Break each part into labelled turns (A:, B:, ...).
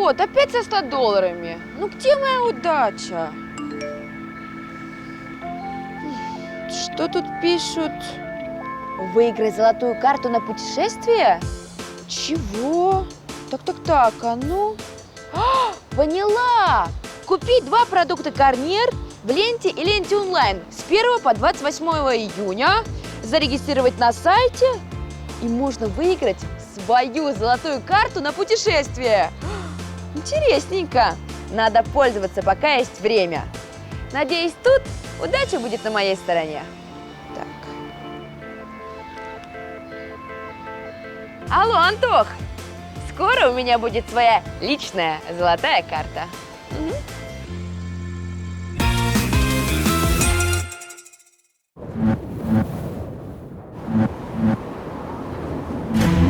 A: Вот, опять со 100 долларами. Ну где моя удача? Что тут пишут? Выиграй золотую карту на путешествие? Чего? Так, а ну? Поняла! Купить 2 продукта Гарнир в ленте и ленте онлайн с 1 по 28 июня, зарегистрировать на сайте, и можно выиграть свою золотую карту на путешествие. Интересненько. Надо пользоваться, пока есть время. Надеюсь, тут удача будет на моей стороне. Так. Алло, Антох! Скоро у меня будет своя личная золотая карта. Угу.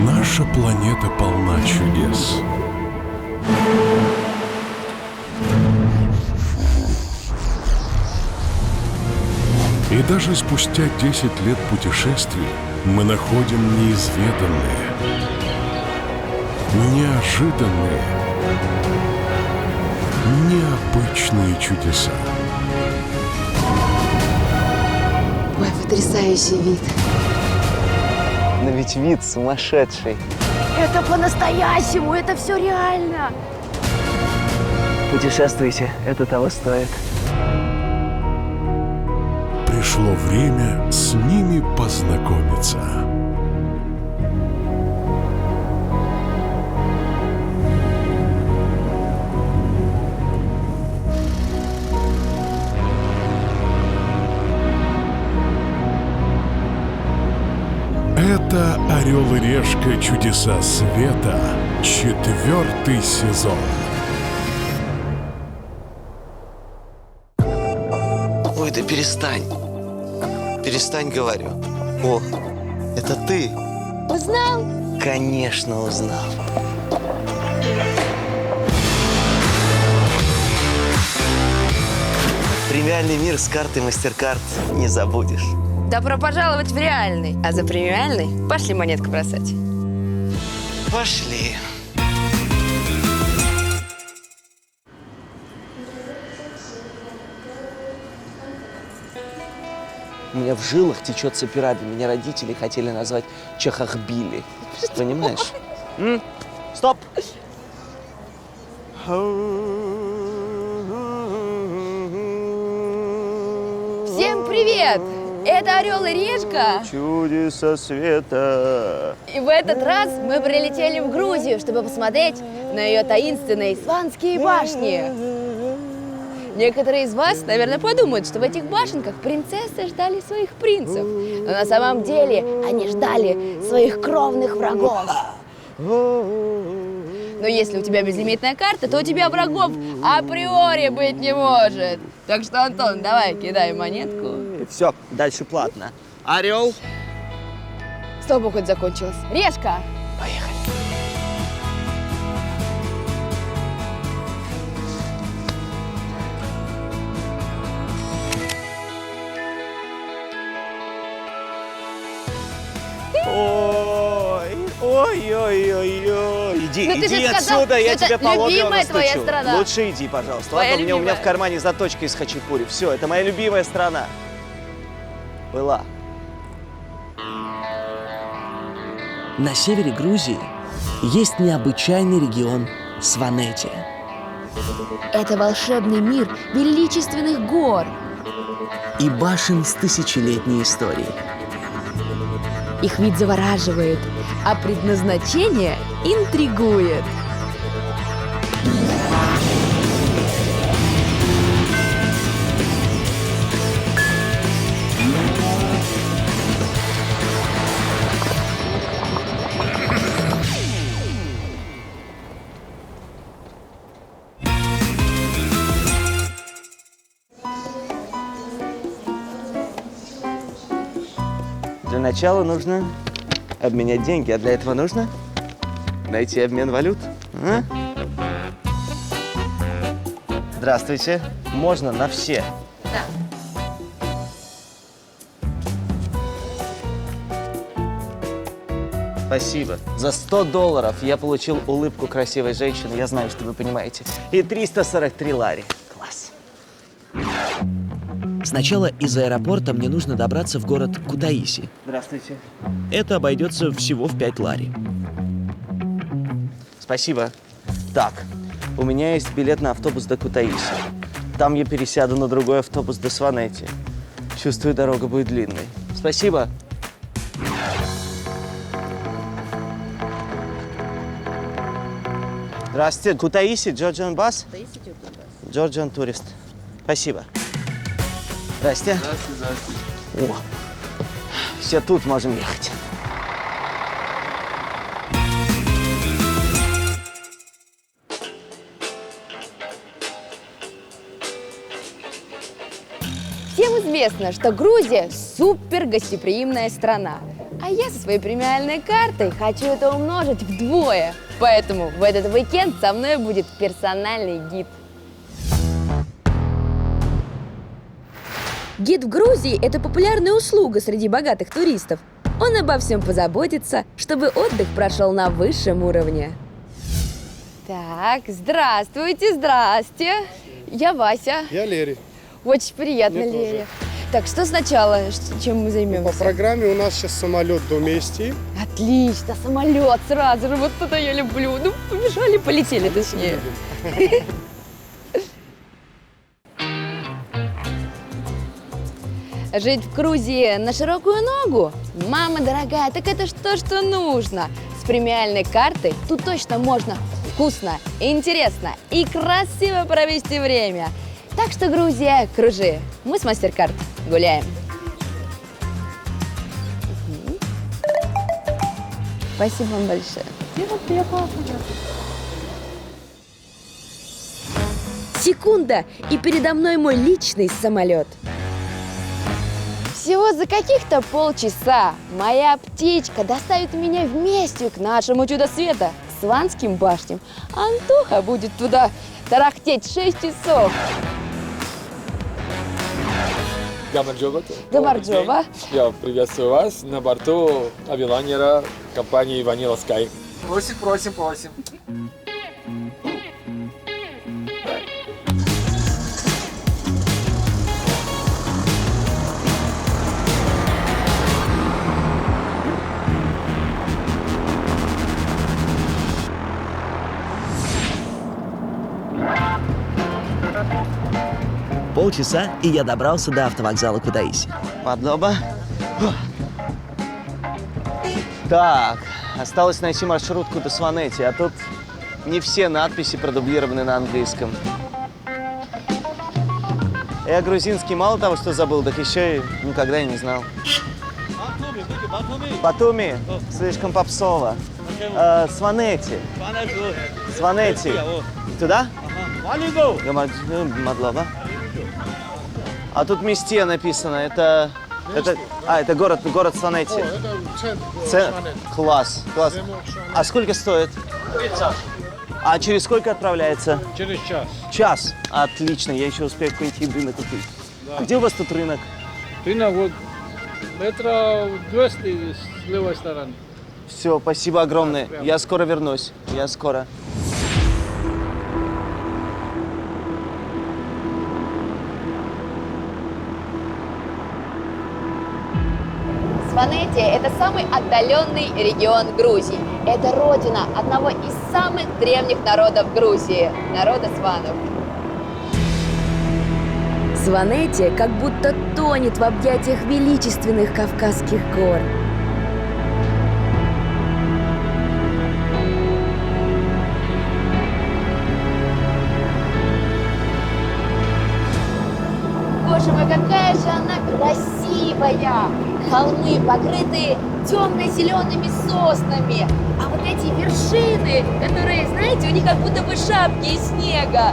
B: Наша планета полна чудес. И даже спустя 10 лет путешествий мы находим неизведанные, неожиданные, необычные чудеса.
A: Ой, потрясающий вид.
C: Но ведь вид сумасшедший.
A: Это по-настоящему, это все реально.
C: Путешествуйте, это того стоит.
B: Пришло время с ними познакомиться. Это «Орел и решка. Чудеса света», 4-й сезон.
D: Ой, да перестань. Перестань, говорю. О, это ты?
A: Узнал?
D: Конечно, узнал. Премиальный мир с картой MasterCard не забудешь.
A: Добро пожаловать в реальный. А за премиальный пошли монетку бросать.
D: Пошли. У меня в жилах течет сапираби. Меня родители хотели назвать Чахахбили. Понимаешь? Стоп!
A: Всем привет! Это «Орел и решка».
C: Чудеса света.
A: И в этот раз мы прилетели в Грузию, чтобы посмотреть на ее таинственные Сванские башни. Некоторые из вас, наверное, подумают, что в этих башенках принцессы ждали своих принцев. Но на самом деле они ждали своих кровных врагов. Но если у тебя безлимитная карта, то у тебя врагов априори быть не может. Так что, Антон, давай, кидай монетку.
C: Все, дальше платно. Орел.
A: Стоп, хоть закончилось. Решка!
D: Поехали.
C: Ой. Иди,
A: Ну, ты
C: иди
A: же сказал,
C: отсюда, я
A: что
C: тебе
A: это
C: по лобью
A: любимая твоя
C: настучу.
A: страна.
C: Лучше иди, пожалуйста.
A: Твоя
C: Ладно, у меня
A: любимая.
C: в кармане заточка из хачапури. Все, это моя любимая страна. Была.
E: На севере Грузии есть необычайный регион Сванетия.
A: Это волшебный мир величественных гор.
E: И башен с тысячелетней историей.
A: Их вид завораживает, а предназначение интригует.
C: Для начала нужно обменять деньги, а для этого нужно найти обмен валют. А? Здравствуйте. Можно на все?
A: Да.
D: Спасибо. За $100 я получил улыбку красивой женщины, я знаю, что вы понимаете. И 343 лари. Класс.
E: Сначала из аэропорта мне нужно добраться в город Кутаиси.
D: Здравствуйте.
E: Это обойдется всего в 5 лари.
D: Спасибо. Так, у меня есть билет на автобус до Кутаиси. Там я пересяду на другой автобус до Сванети. Чувствую, дорога будет длинной. Спасибо. Здравствуйте. Кутаиси, Georgian Bus? Georgian Tourist. Спасибо. Здрасте. О, все тут можем ехать.
A: Всем известно, что Грузия супер гостеприимная страна. А я со своей премиальной картой хочу это умножить вдвое. Поэтому в этот уикенд со мной будет персональный гид. Гид в Грузии – это популярная услуга среди богатых туристов. Он обо всем позаботится, чтобы отдых прошел на высшем уровне. Так, здравствуйте, здрасте. Я Вася.
F: Я Лерий.
A: Очень приятно,
F: Мне тоже.
A: Лерия. Так, что сначала, чем мы
F: По
A: займемся?
F: программе у нас сейчас самолет до Мести.
A: Отлично, самолет сразу же, вот это я люблю. Ну, побежали, полетели точнее. Жить в Грузии на широкую ногу? Мама дорогая, так это ж то, что нужно. С премиальной картой тут точно можно вкусно, интересно и красиво провести время. Так что, Грузия, кружи. Мы с MasterCard гуляем. Мгм. Спасибо вам большое. Секунда, и передо мной мой личный самолет. Всего за каких-то полчаса моя птичка доставит меня вместе к нашему чудо света, к Сванским башням. Антоха будет туда тарахтеть 6 часов.
G: Гамарджоба.
A: Гамарджоба.
G: Я приветствую вас на борту авиалайнера компании Vanilla Sky. Просим.
E: Полчаса, и я добрался до автовокзала Кутаиси.
D: Подлоба. Так, осталось найти маршрутку до Сванети, а тут не все надписи продублированы на английском. Я грузинский мало того, что забыл, так еще и никогда и не знал. Батуми. Слишком попсово. Сванети. Сванети. Туда? Мадлова. А тут Местия написано. Это город Сванети. Класс. А сколько стоит? А через сколько отправляется?
F: Через час.
D: Час. Отлично, я еще успею пойти блины купить. А где у вас тут рынок?
F: Рынок вот метра 200 с левой стороны.
D: Все, спасибо огромное. Я скоро вернусь. Я скоро.
A: Сванети – это самый отдаленный регион Грузии. Это родина одного из самых древних народов Грузии – народа сванов. Сванети как будто тонет в объятиях величественных Кавказских гор. Боже мой, какая же она красивая! Холмы покрыты темно-зелеными соснами, а вот эти вершины, которые, знаете, у них как будто бы шапки из снега.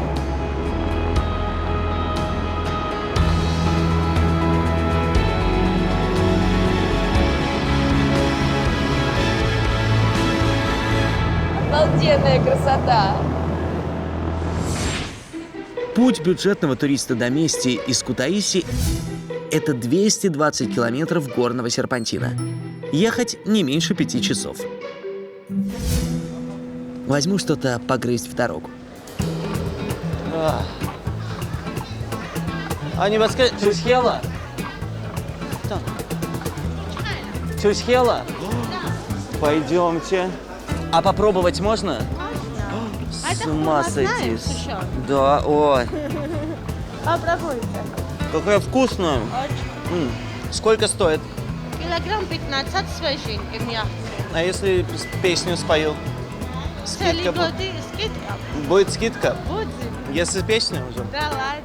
A: Обалденная красота!
E: Путь бюджетного туриста до Мести из Кутаиси – это 220 километров горного серпантина. Ехать не меньше 5 часов. Возьму что-то погрызть в дорогу.
D: А не подскажи... Чусхела? Чусхела? Пойдемте. А попробовать можно? С ума сойти. Да, ой.
H: Попробуйте.
D: Какая вкусная. Сколько стоит?
H: Килограмм 15 свеженький, мягкий.
D: А если песню спою? Скидка
H: Скидка.
D: Будет скидка?
H: Будет.
D: Если песня уже?
H: Да ладно.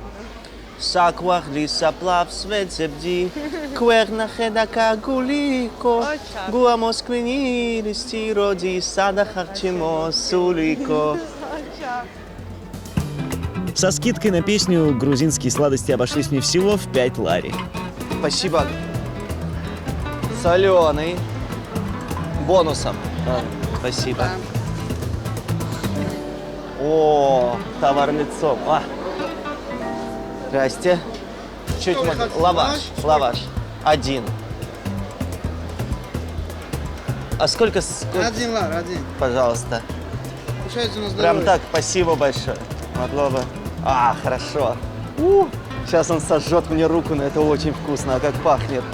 D: Саквах лисаплав светзебди, кверна хедака гулико, гуамос клини листи роди сада харчимо сулико.
E: Со скидкой на песню грузинские сладости обошлись мне всего в 5 лари.
D: Спасибо. Соленый. Бонусом. Спасибо. О, товарлицо. Здрасте. Чуть лаваш. Лаваш. 1. А сколько?
I: 1 лар, 1.
D: Пожалуйста.
I: Кушайте на здоровье.
D: Прям так, спасибо большое. Могло бы. Хорошо. Сейчас он сожжет мне руку, но это очень вкусно. А как пахнет.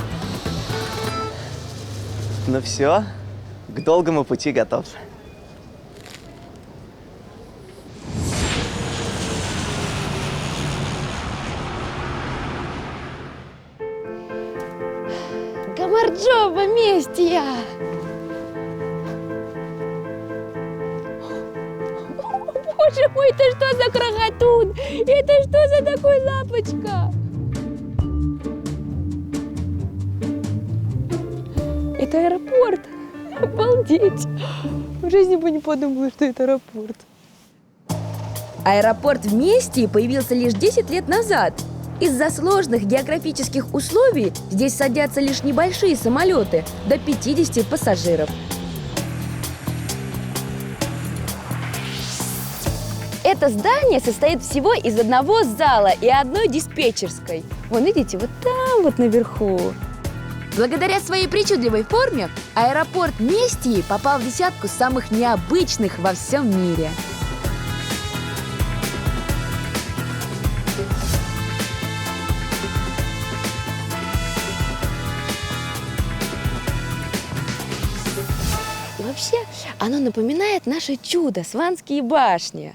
D: Ну все, к долгому пути готов.
A: Гамарджоба, Местия! Боже мой, это что за крохотун? Это что за такой лапочка? Это аэропорт. Обалдеть. В жизни бы не подумала, что это аэропорт. Аэропорт в Местии появился лишь 10 лет назад. Из-за сложных географических условий здесь садятся лишь небольшие самолеты, до 50 пассажиров. Это здание состоит всего из одного зала и одной диспетчерской. Вон, видите, вот там вот наверху. Благодаря своей причудливой форме аэропорт Местии попал в десятку самых необычных во всем мире. И вообще, оно напоминает наше чудо, Сванские башни.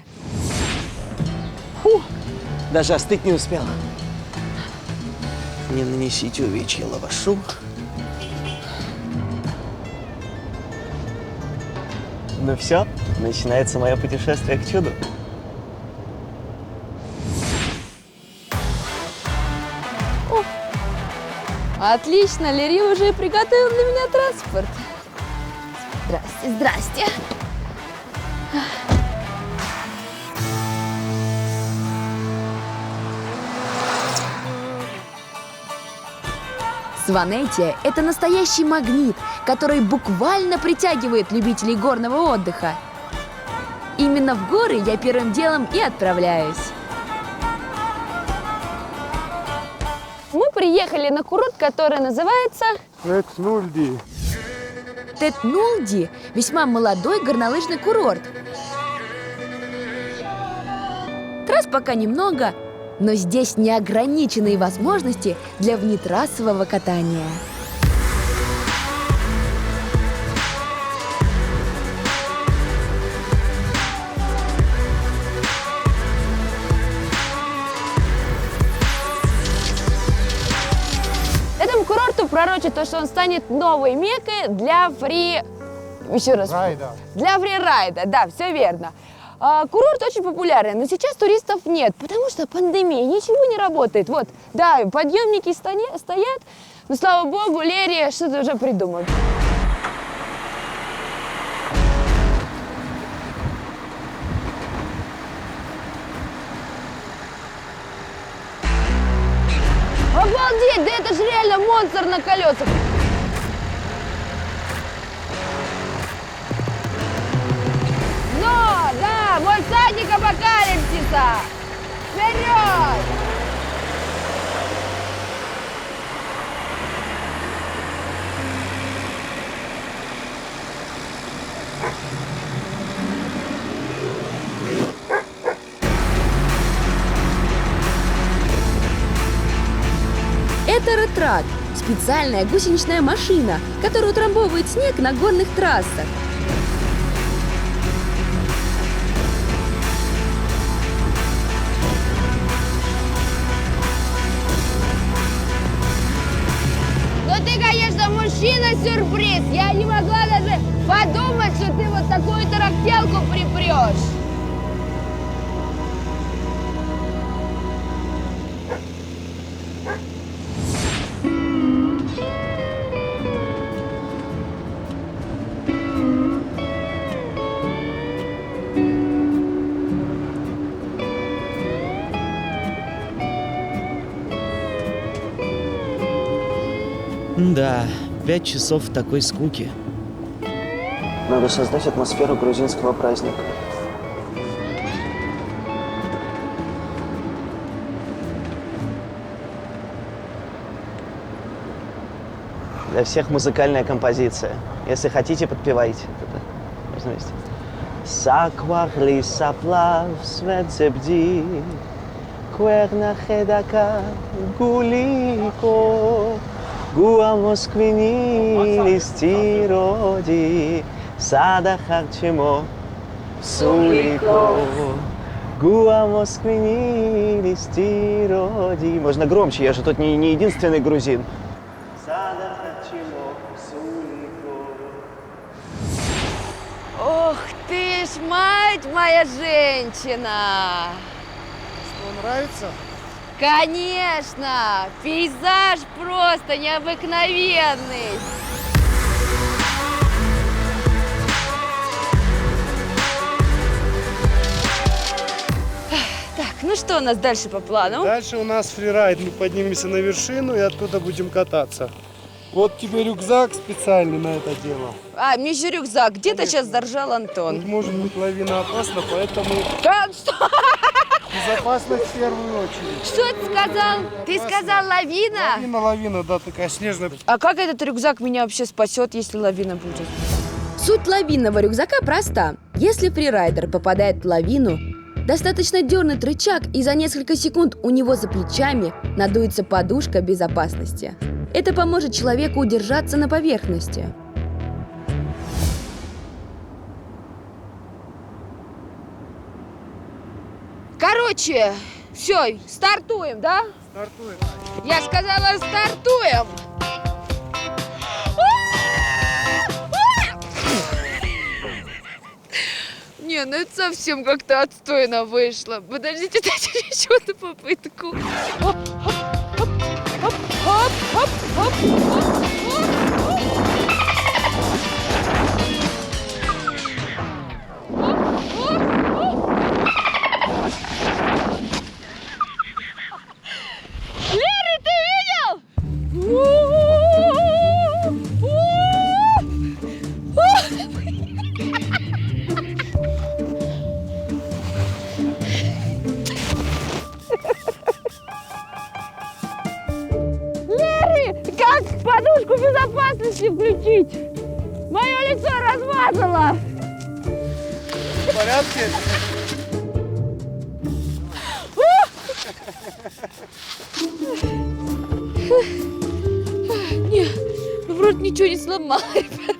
D: Даже остыть не успел. Не нанесите увечья лавашу. Ну все, начинается мое путешествие к чуду.
A: Отлично, Лери уже приготовил для меня транспорт. Здрасте, здрасте. Сванетия – это настоящий магнит, который буквально притягивает любителей горного отдыха. Именно в горы я первым делом и отправляюсь. Мы приехали на курорт, который называется
I: Тет-Нульди.
A: Тет-Нульди – весьма молодой горнолыжный курорт. Трасс пока немного, но здесь неограниченные возможности для внетрассового катания. Этому курорту пророчат то, что он станет новой меккой для
I: Райда.
A: Для фрирайда, да, все верно. Курорт очень популярен, но сейчас туристов нет, потому что пандемия, ничего не работает. Вот, да, подъемники стоят, но, слава богу, Лерия что-то уже придумал. Обалдеть, да это же реально монстр на колесах. Да, мой всадник апокалипсиса! Вперед! аппарат – специальная гусеничная машина, которая утрамбовывает снег на горных трассах.
J: Ну ты, конечно, мужчина-сюрприз. Я не могла даже подумать, что ты вот такую тарахтелку припрешь.
E: Да, 5 часов в такой скуке.
D: Надо создать атмосферу грузинского праздника. Для всех музыкальная композиция. Если хотите, подпевайте. Это можно вместе. Саквахли саплав светзебди, куэрна хедака гулико, гуа москвини листироди, сада харчемо сулико, гуа москвини листироди. Можно громче, я же тут не единственный грузин.
A: Ох ты ж, мать моя женщина!
I: Что, нравится?
A: Конечно! Пейзаж просто необыкновенный! Так, ну что у нас дальше по плану?
I: Дальше у нас фрирайд. Мы поднимемся на вершину и оттуда будем кататься. Вот тебе рюкзак специальный на это дело.
A: А, мне еще рюкзак. Где-то сейчас заржал Антон.
I: Тут может быть лавина опасна, поэтому
A: Что?
I: безопасность в первую очередь.
A: Что ты сказал? Ты сказал лавина?
I: Лавина, да, такая снежная.
A: А как этот рюкзак меня вообще спасет, если лавина будет? Суть лавинного рюкзака проста. Если фрирайдер попадает в лавину, достаточно дернуть рычаг, и за несколько секунд у него за плечами надуется подушка безопасности. Это поможет человеку удержаться на поверхности. Короче, все, стартуем, да?
I: Стартуем.
A: Я сказала, стартуем! Не, ну это совсем как-то отстойно вышло. Подождите, дайте мне еще одну попытку. Хоп, хоп, хоп, хоп, хоп, хоп, хоп, Лера, ты видел? Как подушку безопасности включить? Мое лицо размазало.
I: В порядке?
A: Не, ну вроде ничего не сломал, ребят.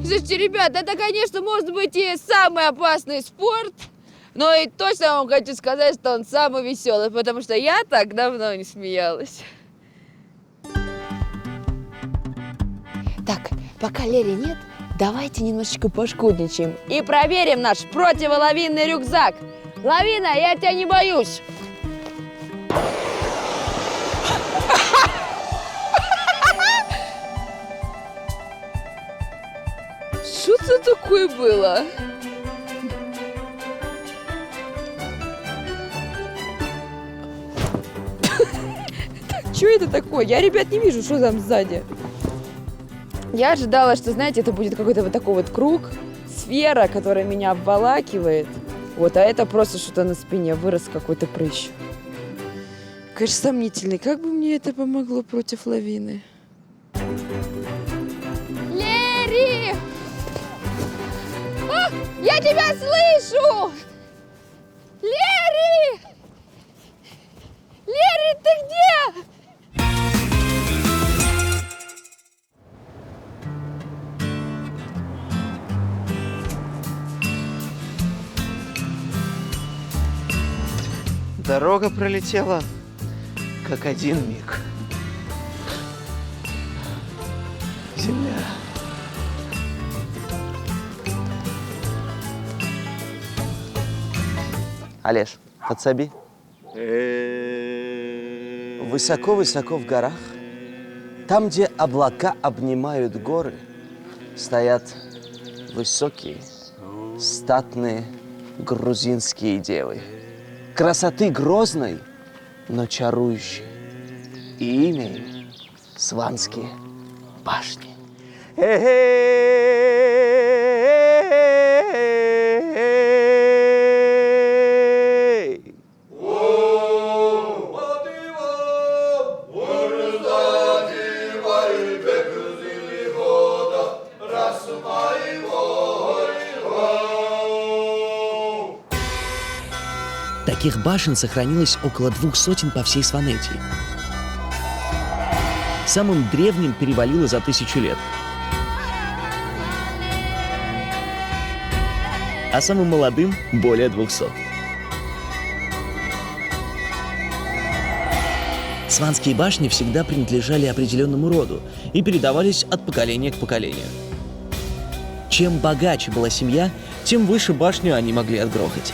A: Слушайте, ребят, это, конечно, может быть и самый опасный спорт, но и точно вам хочу сказать, что он самый веселый, потому что я так давно не смеялась. Так, пока Лери нет, давайте немножечко пошкодничаем и проверим наш противолавинный рюкзак. Лавина, я тебя не боюсь. Что это такое было? Что это такое? Я, ребят, не вижу, что там сзади. Я ожидала, что, знаете, это будет какой-то вот такой вот круг, сфера, которая меня обволакивает. Вот, а это просто что-то на спине, вырос какой-то прыщ. Конечно, сомнительный. Как бы мне это помогло против лавины? Лери! А, я тебя слышу! Лери! Лери, ты где?
D: дорога пролетела, как один миг. Земля. Олеж, подсоби. Высоко-высоко в горах, там, где облака обнимают горы, стоят высокие, статные грузинские девы. Красоты грозной, но чарующей. И имя им — Сванские башни.
E: Таких башен сохранилось около 200 по всей Сванетии. Самым древним перевалило за 1000 лет. А самым молодым — более 200. Сванские башни всегда принадлежали определенному роду и передавались от поколения к поколению. Чем богаче была семья, тем выше башню они могли отгрохать.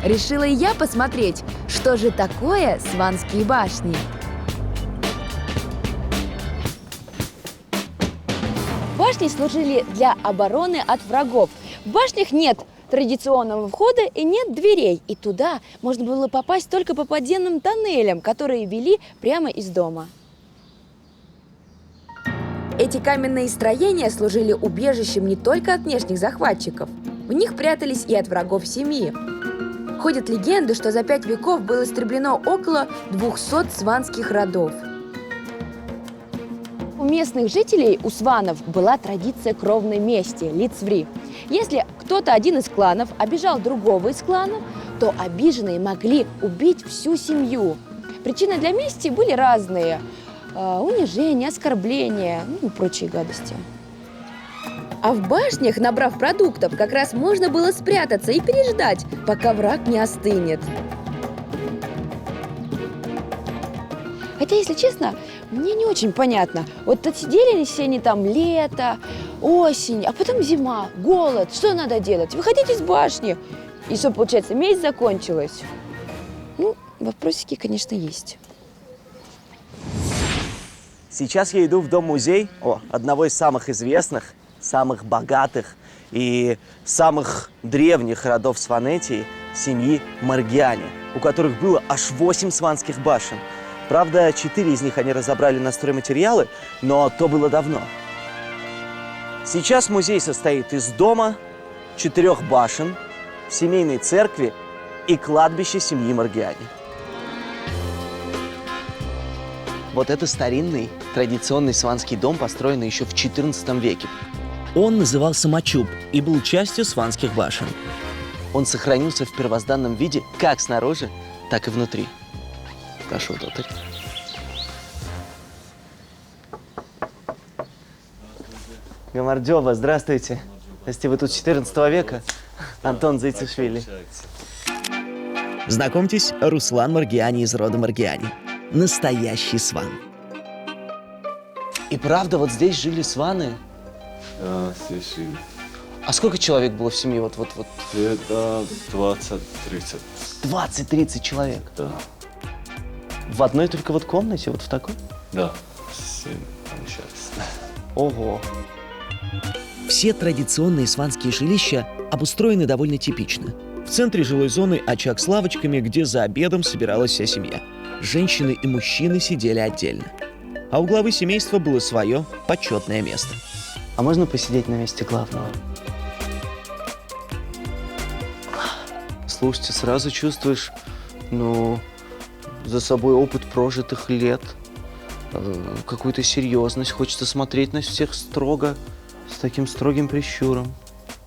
J: Решила и я посмотреть, что же такое Сванские башни.
A: Башни служили для обороны от врагов. В башнях нет традиционного входа и нет дверей. И туда можно было попасть только по подземным тоннелям, которые вели прямо из дома. Эти каменные строения служили убежищем не только от внешних захватчиков. В них прятались и от врагов семьи. Ходят легенды, что за 5 веков было истреблено около 200 сванских родов. У местных жителей, у сванов, была традиция кровной мести – лицври. Если кто-то один из кланов обижал другого из кланов, то обиженные могли убить всю семью. Причины для мести были разные – унижение, оскорбление, и прочие гадости. А в башнях, набрав продуктов, как раз можно было спрятаться и переждать, пока враг не остынет. Хотя, если честно, мне не очень понятно. Вот отсидели все они там лето, осень, а потом зима, голод. Что надо делать? Выходить из башни. И что, получается, месть закончилась? Ну, вопросики, конечно, есть.
D: Сейчас я иду в дом-музей одного из самых известных, самых богатых и самых древних родов Сванетии, семьи Маргиани, у которых было аж 8 сванских башен. Правда, 4 из них они разобрали на стройматериалы, но то было давно. Сейчас музей состоит из дома, 4 башен, семейной церкви и кладбища семьи Маргиани. Вот это старинный, традиционный сванский дом, построенный еще в XIV веке.
E: Он назывался Мачуб и был частью сванских башен.
D: Он сохранился в первозданном виде как снаружи, так и внутри. Прошу внутрь. Гамардёба, здравствуйте. Если вы тут с 14 века, Антон Зайцишвили.
E: Знакомьтесь, Руслан Маргиани из рода Маргиани. Настоящий сван.
D: И правда, вот здесь жили сваны?
K: Да, здесь жили.
D: А сколько человек было в семье? Вот.
K: Где-то 20-30.
D: 20-30 человек?
K: Да.
D: В одной только вот комнате, вот в такой?
K: Да, 7 помещались.
D: Ого.
E: Все традиционные сванские жилища обустроены довольно типично. В центре жилой зоны очаг с лавочками, где за обедом собиралась вся семья. Женщины и мужчины сидели отдельно. А у главы семейства было свое почетное место.
D: А можно посидеть на месте главного? Слушайте, сразу чувствуешь, за собой опыт прожитых лет, какую-то серьезность. Хочется смотреть на всех строго, с таким строгим прищуром.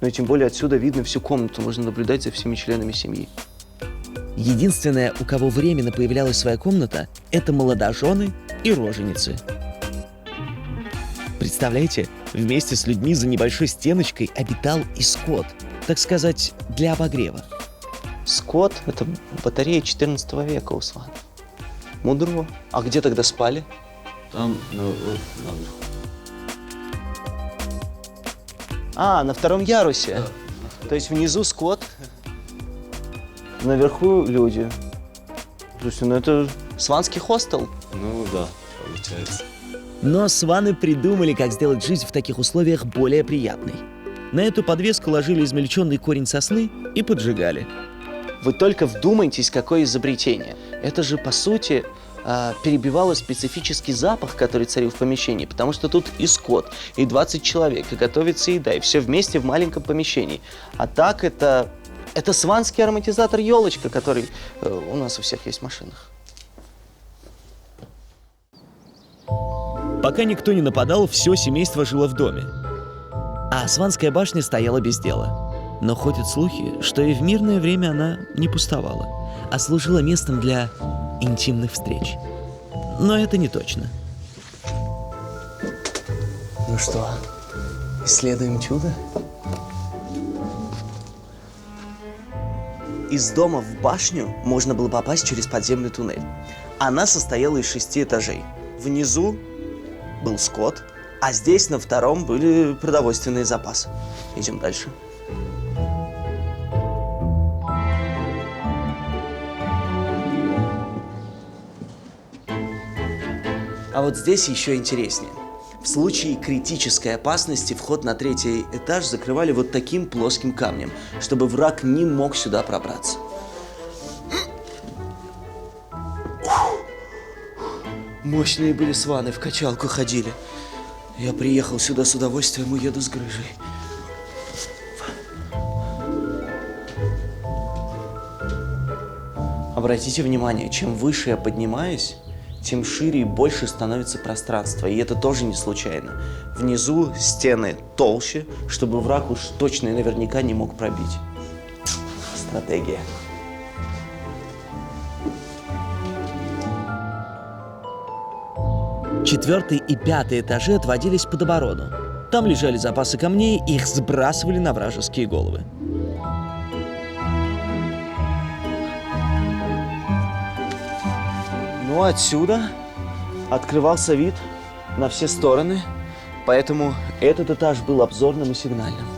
D: Ну и тем более отсюда видно всю комнату, можно наблюдать за всеми членами семьи.
E: Единственное, у кого временно появлялась своя комната, это молодожены и роженицы. Представляете, вместе с людьми за небольшой стеночкой обитал и скот, так сказать, для обогрева.
D: Скот — это батарея 14 века у сван. Мудро. А где тогда спали?
K: Там, ну, вот, наверху.
D: А, на втором ярусе. То есть внизу скот, наверху люди. Слушай, ну это сванский хостел.
K: Ну да, получается.
E: Но сваны придумали, как сделать жизнь в таких условиях более приятной. На эту подвеску ложили измельченный корень сосны и поджигали.
D: Вы только вдумайтесь, какое изобретение. Это же, по сути, перебивало специфический запах, который царил в помещении, потому что тут и скот, и 20 человек, и готовится еда, и все вместе в маленьком помещении. А так это сванский ароматизатор елочка, который у нас у всех есть в машинах.
E: Пока никто не нападал, все семейство жило в доме. А Сванская башня стояла без дела. Но ходят слухи, что и в мирное время она не пустовала, а служила местом для интимных встреч. Но это не точно.
D: Ну что, исследуем чудо? Из дома в башню можно было попасть через подземный туннель. Она состояла из 6 этажей. Внизу был скот, а здесь на втором были продовольственные запасы. Идем дальше. А вот здесь еще интереснее. В случае критической опасности вход на 3-й этаж закрывали вот таким плоским камнем, чтобы враг не мог сюда пробраться. Мощные были сваны, в качалку ходили. Я приехал сюда с удовольствием, уеду с грыжей. Обратите внимание, чем выше я поднимаюсь, тем шире и больше становится пространство. И это тоже не случайно. Внизу стены толще, чтобы враг уж точно и наверняка не мог пробить. Стратегия.
E: Четвертый и 5-й этажи отводились под оборону. Там лежали запасы камней, и их сбрасывали на вражеские головы.
D: Ну, отсюда открывался вид на все стороны, поэтому этот этаж был обзорным и сигнальным.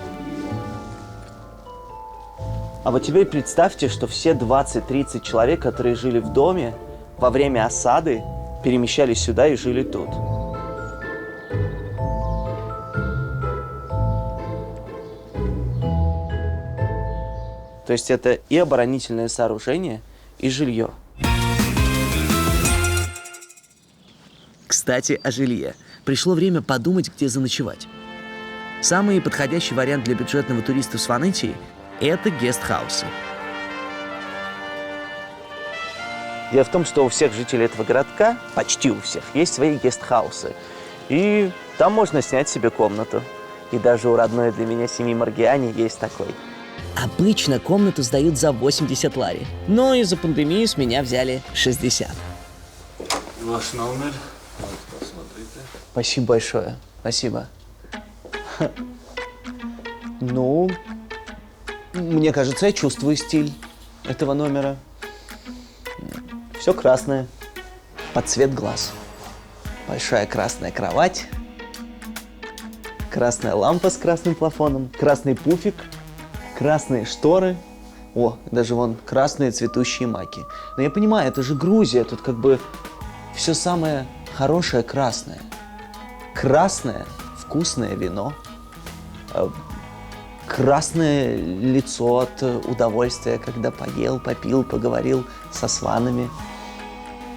D: А вот теперь представьте, что все 20-30 человек, которые жили в доме, во время осады перемещались сюда и жили тут. То есть это и оборонительное сооружение, и жилье.
E: Кстати, о жилье. Пришло время подумать, где заночевать. Самый подходящий вариант для бюджетного туриста в Сванетии – это гестхаусы.
D: Дело в том, что у всех жителей этого городка, почти у всех, есть свои гестхаусы. И там можно снять себе комнату. И даже у родной для меня семьи Маргиани есть такой.
E: Обычно комнату сдают за 80 лари, но из-за пандемии с меня взяли 60.
K: Ваш номер. Вот, посмотрите.
D: Спасибо большое. Спасибо. Ну, мне кажется, я чувствую стиль этого номера. Все красное, под цвет глаз. Большая красная кровать, красная лампа с красным плафоном, красный пуфик, красные шторы. О, даже вон красные цветущие маки. Но я понимаю, это же Грузия, тут как бы все самое хорошее красное. Красное вкусное вино. Красное лицо от удовольствия, когда поел, попил, поговорил со сванами.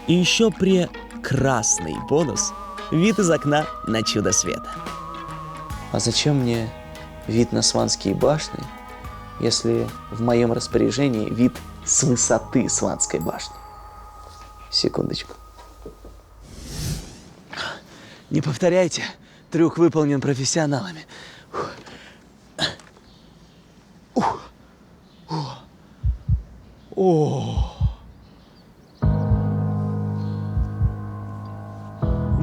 E: И еще прекрасный бонус – вид из окна на чудо света.
D: А зачем мне вид на Сванские башни, если в моем распоряжении вид с высоты Сванской башни? Секундочку. Не повторяйте, трюк выполнен профессионалами. О!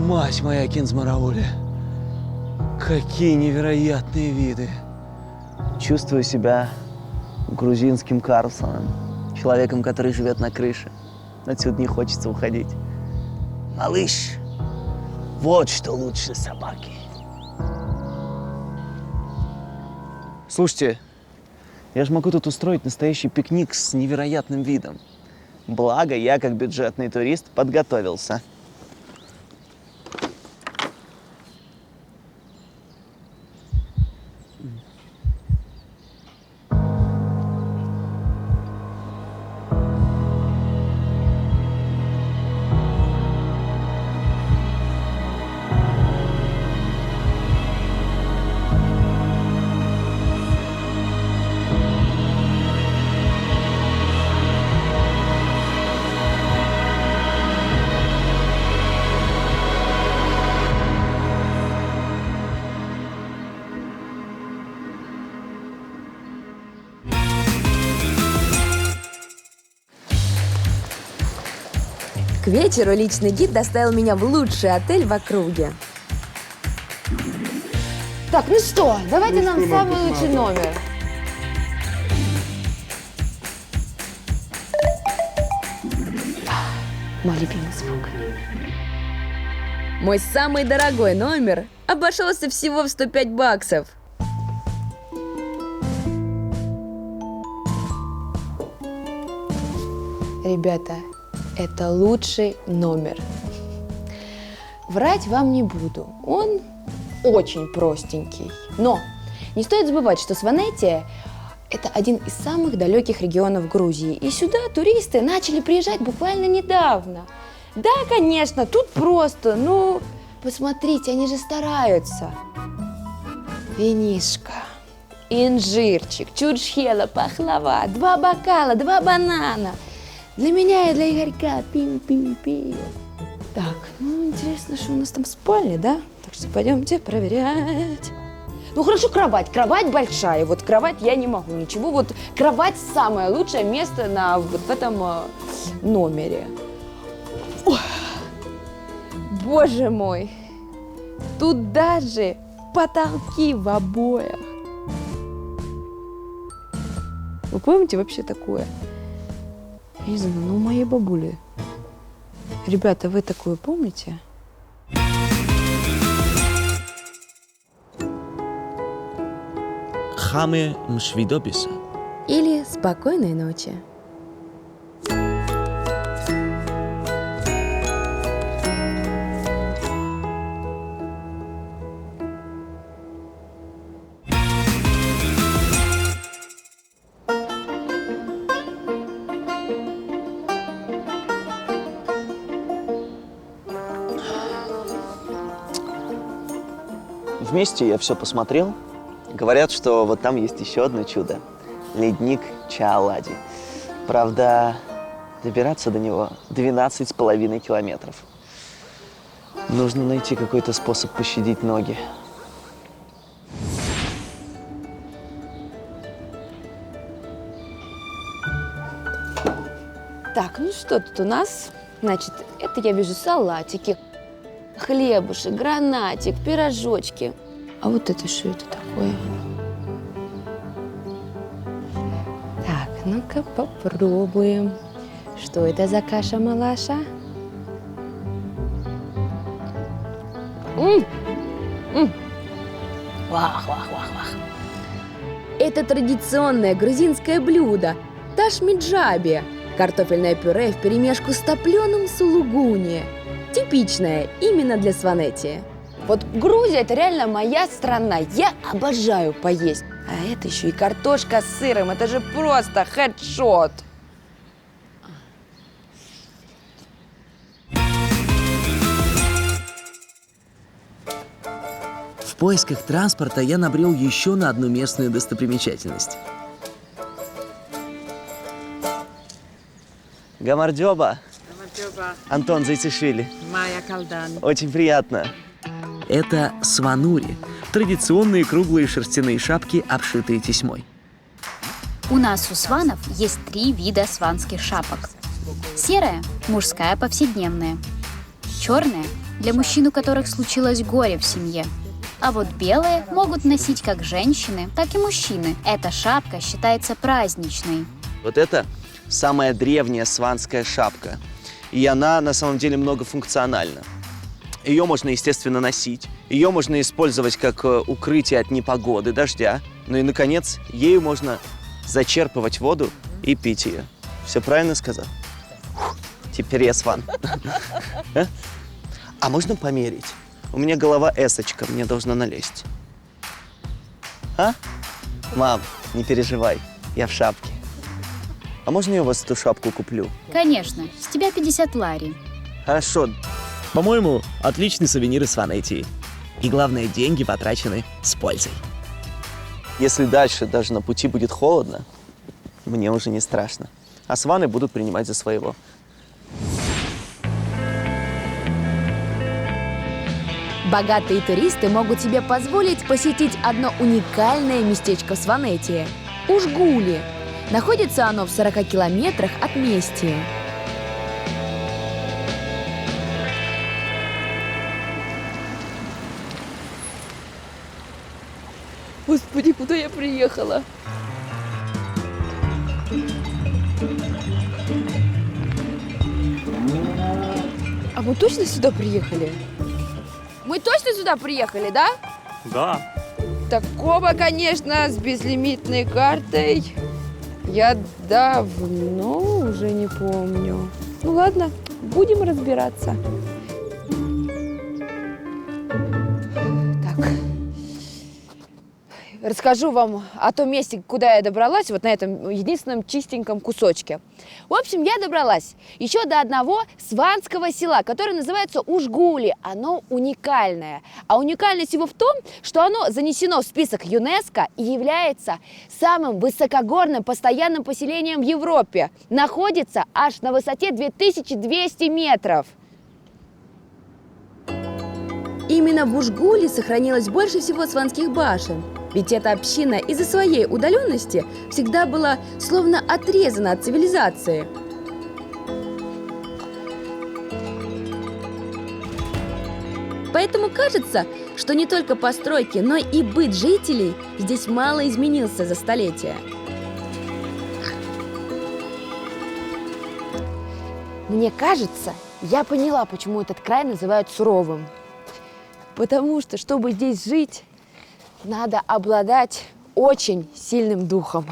D: Мать моя, Кинзмараули! Какие невероятные виды. Чувствую себя грузинским Карлсоном, человеком, который живет на крыше. Отсюда не хочется уходить. Малыш, вот что лучше собаки. Слушайте, я же могу тут устроить настоящий пикник с невероятным видом. Благо, я, как бюджетный турист, подготовился.
J: К вечеру личный гид доставил меня в лучший отель в округе.
A: Так, ну что, давайте нам
I: что нам
A: самый
I: тут
A: лучший
I: надо?
A: номер. Мой любимый звук.
J: Мой самый дорогой номер обошелся всего в 105 баксов.
A: Ребята, это лучший номер. Врать вам не буду. Он очень простенький. Но не стоит забывать, что Сванетия – это один из самых далеких регионов Грузии. И сюда туристы начали приезжать буквально недавно. Да, конечно, тут просто, ну, посмотрите, они же стараются. Винишко, инжирчик, чурчхела, пахлава, 2 бокала, 2 банана. Для меня и для Игорька. Пим-пим-пим. Так, ну, интересно, что у нас там в спальне, да? Так что пойдемте проверять. Ну, хорошо, кровать. Кровать большая. Вот кровать я не могу ничего. Вот кровать самое лучшее место вот в этом номере. Ой. Боже мой. Тут даже потолки в обоях. Вы помните вообще такое? Я не знаю, ну у моей бабули. Ребята, вы такое помните?
E: Хаме мшвидобиса.
J: Или спокойной ночи.
D: Вместе я все посмотрел. Говорят, что вот там есть еще одно чудо. Ледник Чаалади. Правда, добираться до него 12,5 километров. Нужно найти какой-то способ пощадить ноги.
A: Так, ну что тут у нас? Значит, это я вижу салатики, хлебушек, гранатик, пирожочки. А вот это что это такое? Так, ну-ка попробуем. Что это за каша-малаша? Вах-вах-вах-вах.
J: Это традиционное грузинское блюдо – ташмиджаби – картофельное пюре вперемешку с топленым сулугуни. Типичное именно для Сванетии.
A: Вот Грузия – это реально моя страна. Я обожаю поесть. А это еще и картошка с сыром. Это же просто хедшот.
E: В поисках транспорта я набрел еще на одну местную достопримечательность.
D: Гамардёба. Антон Зайцишвили.
H: Майя Калдан.
D: Очень приятно.
E: Это сванури – традиционные круглые шерстяные шапки, обшитые тесьмой.
L: У нас у сванов есть 3 вида сванских шапок. Серая – мужская повседневная. Черная – для мужчин, у которых случилось горе в семье. А вот белые могут носить как женщины, так и мужчины. Эта шапка считается праздничной.
D: Вот это самая древняя сванская шапка. И она на самом деле многофункциональна. Ее можно, естественно, носить. Ее можно использовать как укрытие от непогоды, дождя. Ну и, наконец, ею можно зачерпывать воду и пить ее. Все правильно сказал? Фух, теперь я сван. А можно померить? У меня голова эсочка, мне должна налезть. А? Мам, не переживай, я в шапке. А можно я у вас эту шапку куплю?
L: Конечно, с тебя 50 лари.
D: Хорошо.
E: По-моему, отличный сувенир из Фанетии. И главное, деньги потрачены с пользой.
D: Если дальше даже на пути будет холодно, мне уже не страшно. А сваны будут принимать за своего.
J: Богатые туристы могут себе позволить посетить одно уникальное местечко в Сванетии – Ужгули. Находится оно в 40 километрах от Местии.
A: Господи, куда я приехала? А мы точно сюда приехали? Мы точно сюда приехали, да?
K: Да.
A: Такого, конечно, с безлимитной картой я давно уже не помню. Ну ладно, будем разбираться. Так. Расскажу вам о том месте, куда я добралась, вот на этом единственном чистеньком кусочке. В общем, я добралась еще до одного сванского села, которое называется Ужгули. Оно уникальное. А уникальность его в том, что оно занесено в список ЮНЕСКО и является самым высокогорным постоянным поселением в Европе. Находится аж на высоте 2200 метров.
J: Именно в Ужгуле сохранилось больше всего сванских башен. Ведь эта община из-за своей удаленности всегда была словно отрезана от цивилизации. Поэтому кажется, что не только постройки, но и быт жителей здесь мало изменился за столетия.
A: Мне кажется, я поняла, почему этот край называют суровым. Потому что, чтобы здесь жить, надо обладать очень сильным духом.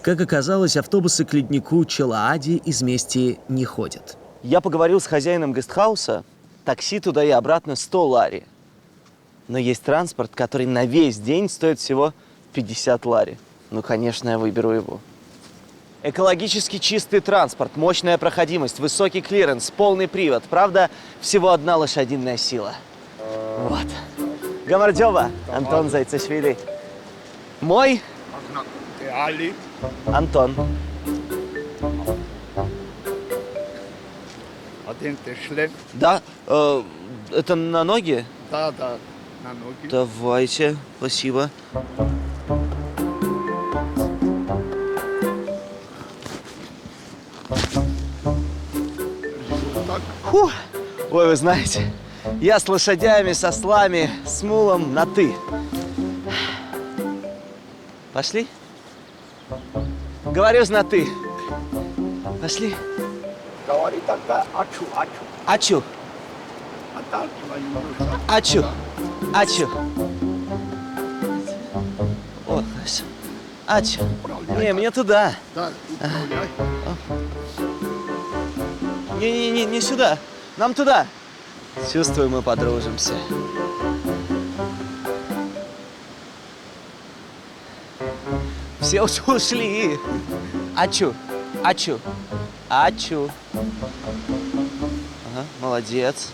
E: Как оказалось, автобусы к леднику Челаади из Местии не ходят.
D: Я поговорил с хозяином гестхауса. Такси туда и обратно 100 лари. Но есть транспорт, который на весь день стоит всего 50 лари. Ну, конечно, я выберу его. Экологически чистый транспорт, мощная проходимость, высокий клиренс, полный привод. Правда, всего одна лошадиная сила. Вот. Гамардёва, Антон Зайцешвили. Мой Антон.
M: Один ты шлем?
D: Да, это на ноги?
M: Да, на ноги.
D: Давайте, спасибо. Фух. Ой, вы знаете, я с лошадями, с ослами, с мулом на «ты». Пошли? Говорю на «ты». Пошли.
M: Говори тогда ачу.
D: Ачу. Ачу. Ачу. О, хорошо. Ачу. Не, мне туда.
M: Да, управляй.
D: Не сюда. Нам туда. Чувствую, мы подружимся. Все уже ушли. Ачу. Ачу. Ачу. Ага, молодец.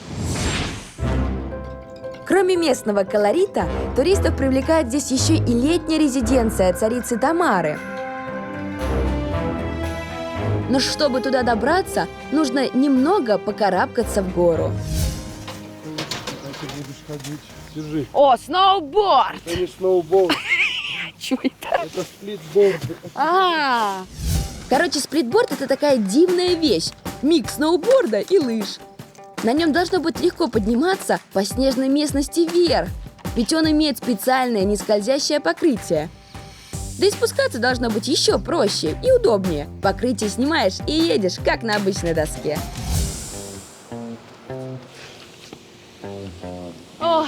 J: Кроме местного колорита, туристов привлекает здесь еще и летняя резиденция царицы Тамары. Но чтобы туда добраться, нужно немного покарабкаться в гору.
I: Ты будешь ходить. Держи.
A: О, сноуборд!
I: Это не сноуборд.
A: Чё это?
I: Это сплитборд.
J: Короче, сплитборд – это такая дивная вещь. Микс сноуборда и лыж. На нем должно быть легко подниматься по снежной местности вверх, ведь он имеет специальное нескользящее покрытие. Да и спускаться должно быть еще проще и удобнее. Покрытие снимаешь и едешь, как на обычной доске.
A: Ой,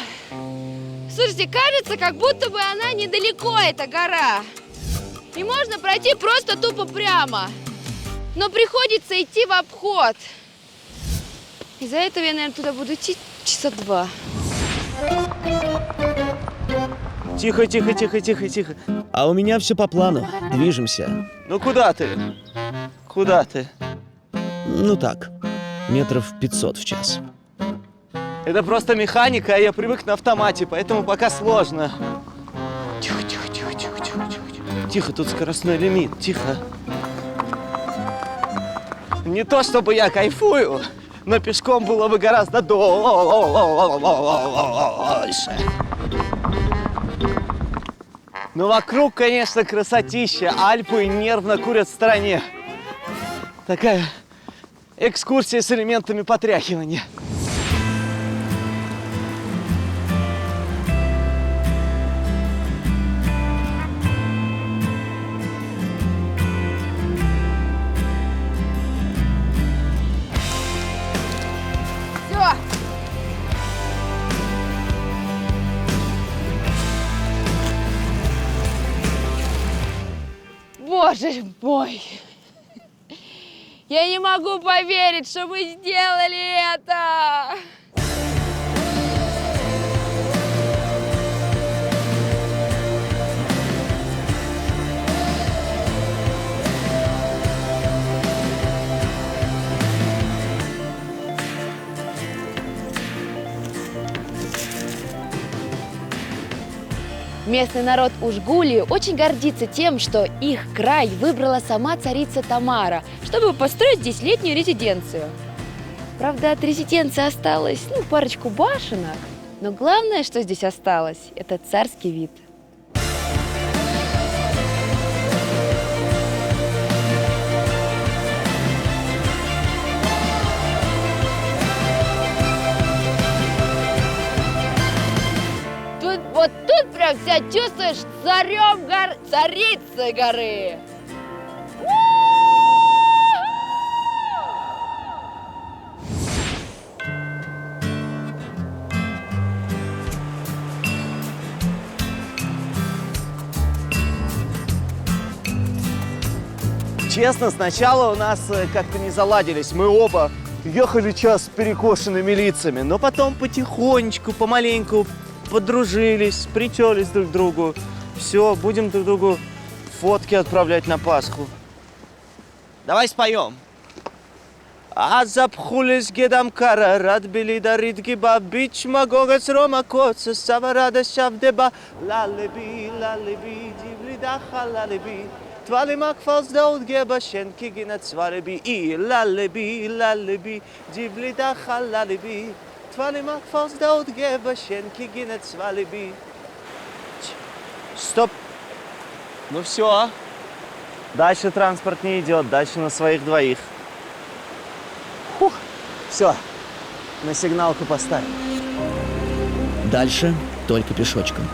A: слушайте, кажется, как будто бы она недалеко, эта гора. И можно пройти просто тупо прямо. Но приходится идти в обход. Из-за этого я, наверное, туда буду идти часа 2.
D: Тихо, тихо, тихо, тихо, тихо.
E: А у меня все по плану. Движемся.
D: Ну куда ты? Куда ты?
E: Ну так, метров 500 в час.
D: Это просто механика, а я привык на автомате, поэтому пока сложно. Тихо, тихо, тихо, тихо, тихо, тихо. Тихо, тут скоростной лимит, тихо. Не то чтобы я кайфую, но пешком было бы гораздо дольше. Но вокруг, конечно, красотища. Альпы нервно курят в стороне. Такая экскурсия с элементами потряхивания.
A: Все. Боже мой! Я не могу поверить, что мы сделали это! Местный народ Ужгулии очень гордится тем, что их край выбрала сама царица Тамара, чтобы построить здесь летнюю резиденцию. Правда, от резиденции осталось, парочку башенок, но главное, что здесь осталось, это царский вид. Вот тут прям себя чувствуешь царем горы, царицей горы.
D: Честно, сначала у нас как-то не заладились. Мы оба ехали час с перекошенными лицами, но потом потихонечку, помаленьку подружились, притерлись друг к другу. Все, будем друг другу фотки отправлять на Пасху. Давай споем. Азапхулис гедам кара, радбили дарит гиба, бич магогас рома коца, саварада шавдеба, лалеби, дивлидаха лалеби, твали макфалс даут геба, шенки гинат свалеби, и лалеби, дивлидаха лалеби. Стоп. Ну все. Дальше транспорт не идет, дальше на своих двоих. Фух. Все. На сигналку поставим.
E: Дальше только пешочком.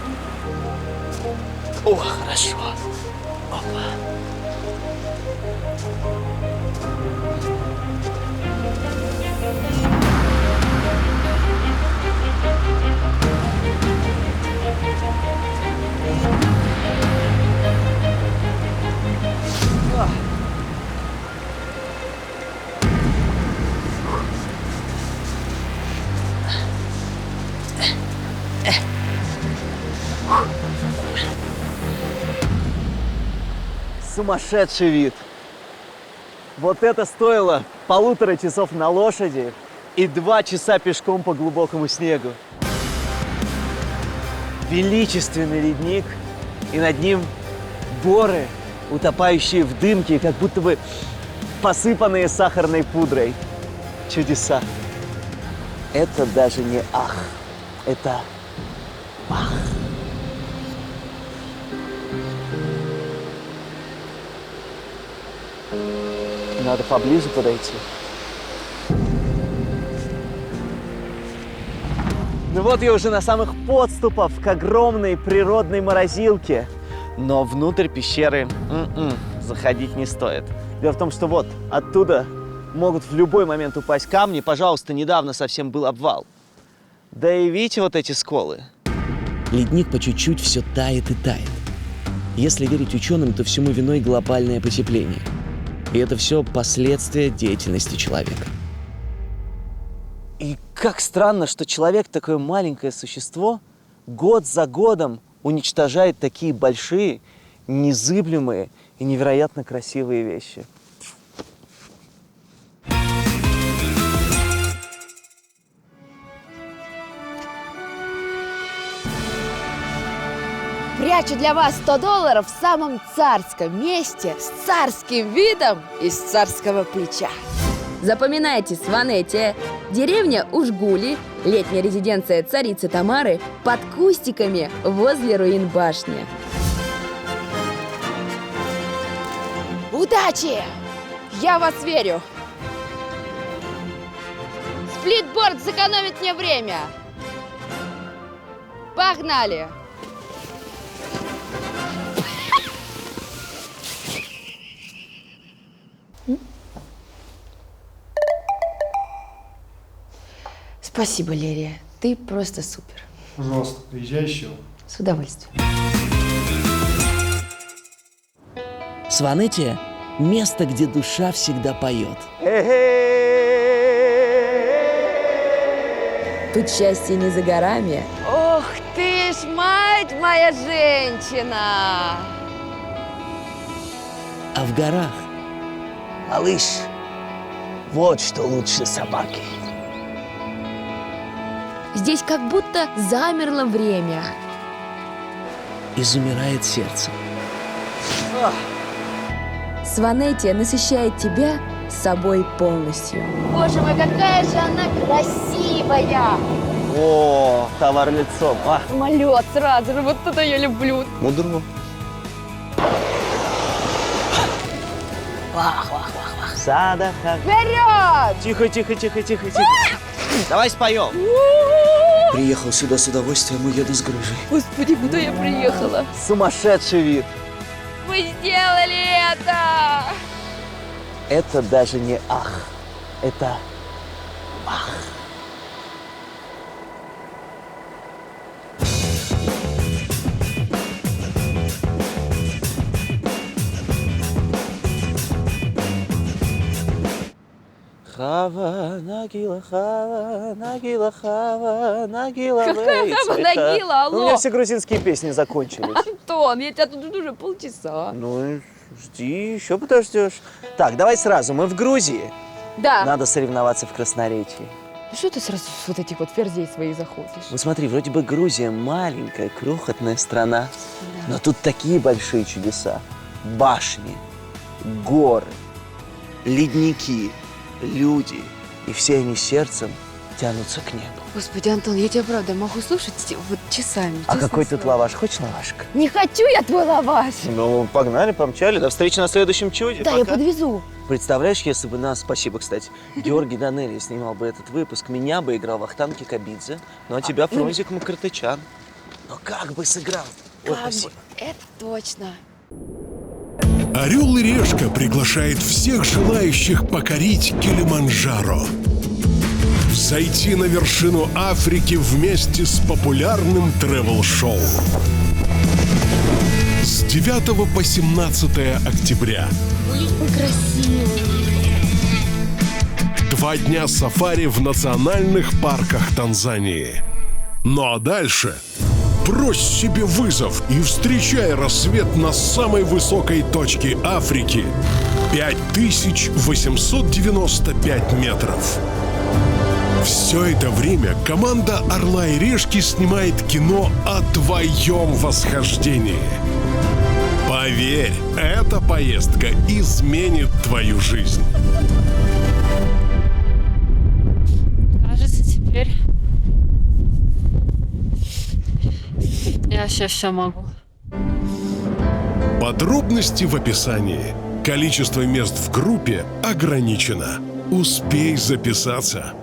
D: О, хорошо. Опа. Сумасшедший вид. Вот это стоило 1,5 часов на лошади и 2 часа пешком по глубокому снегу. Величественный ледник, и над ним горы, утопающие в дымке, как будто бы посыпанные сахарной пудрой. Чудеса. Это даже не ах, это ах. Надо поближе подойти. Ну вот я уже на самых подступах к огромной природной морозилке. Но внутрь пещеры заходить не стоит. Дело в том, что вот оттуда могут в любой момент упасть камни. Пожалуйста, недавно совсем был обвал. Да и видите вот эти сколы?
E: Ледник по чуть-чуть все тает и тает. Если верить ученым, то всему виной глобальное потепление. И это все последствия деятельности человека.
D: И как странно, что человек, такое маленькое существо, год за годом уничтожает такие большие, незыблемые и невероятно красивые вещи.
A: Прячу для вас $100 в самом царском месте с царским видом из царского плеча.
J: Запоминайте, Сванетия, деревня Ужгули, летняя резиденция царицы Тамары под кустиками возле руин башни.
A: Удачи! Я в вас верю. Сплитборд сэкономит мне время. Погнали! Спасибо, Лерия. Ты просто супер.
I: Пожалуйста, приезжай еще.
A: С удовольствием.
E: Сванетия – место, где душа всегда поет.
J: Тут счастье не за горами.
A: Ох ты ж, мать моя женщина!
E: А в горах
D: Малыш, вот что лучше собаки.
J: Здесь как будто замерло время.
E: и замирает сердце.
J: Сванетия насыщает тебя собой полностью.
A: Боже мой, какая же она красивая!
D: О, товар лицом.
A: Самолет сразу же, вот это я люблю.
D: Мудро.
A: Вах.
D: Садаха.
A: Вперед!
D: Тихо. Давай споем.
E: Приехал сюда с удовольствием и еду с грыжей.
A: Господи, куда я приехала?
D: Сумасшедший вид.
A: Мы сделали это!
D: Это даже не ах. Это ах. Хава, Нагила, Нагила.
A: Какая Хава, Нагила, алло?
D: У меня все грузинские песни закончились.
A: Антон, я тебя тут уже полчаса.
D: Ну, жди, еще подождешь. Так, давай сразу, мы в Грузии.
A: Да.
D: Надо соревноваться в красноречии.
A: Ну что ты сразу с вот этих вот ферзей своих заходишь?
D: Ну смотри, вроде бы Грузия маленькая, крохотная страна, но тут такие большие чудеса. Башни, горы, ледники, люди. И все они сердцем тянутся к небу.
A: Господи, Антон, я тебя правда могу слушать вот часами.
D: А какой тут лаваш? Хочешь лавашка?
A: Не хочу я твой лаваш.
D: Ну, погнали, помчали. До встречи на следующем чуде.
A: Да,
D: Пока.
A: я подвезу.
D: Представляешь, если бы нас, спасибо, кстати, Георгий Данелия снимал бы этот выпуск, меня бы играл Вахтанг Кикабидзе, ну а тебя Фрунзик Макартычан. Но как бы сыграл? Ой, спасибо.
A: Это точно.
B: «Орел и решка» приглашает всех желающих покорить Килиманджаро. Зайти на вершину Африки вместе с популярным тревел-шоу. С 9 по 17 октября.
A: Красиво.
B: 2 дня сафари в национальных парках Танзании. Ну а дальше брось себе вызов и встречай рассвет на самой высокой точке Африки – 5895 метров. Все это время команда «Орла и решки» снимает кино о твоем восхождении. Поверь, эта поездка изменит твою жизнь.
N: Кажется, теперь я вообще все могу.
B: Подробности в описании. Количество мест в группе ограничено. Успей записаться.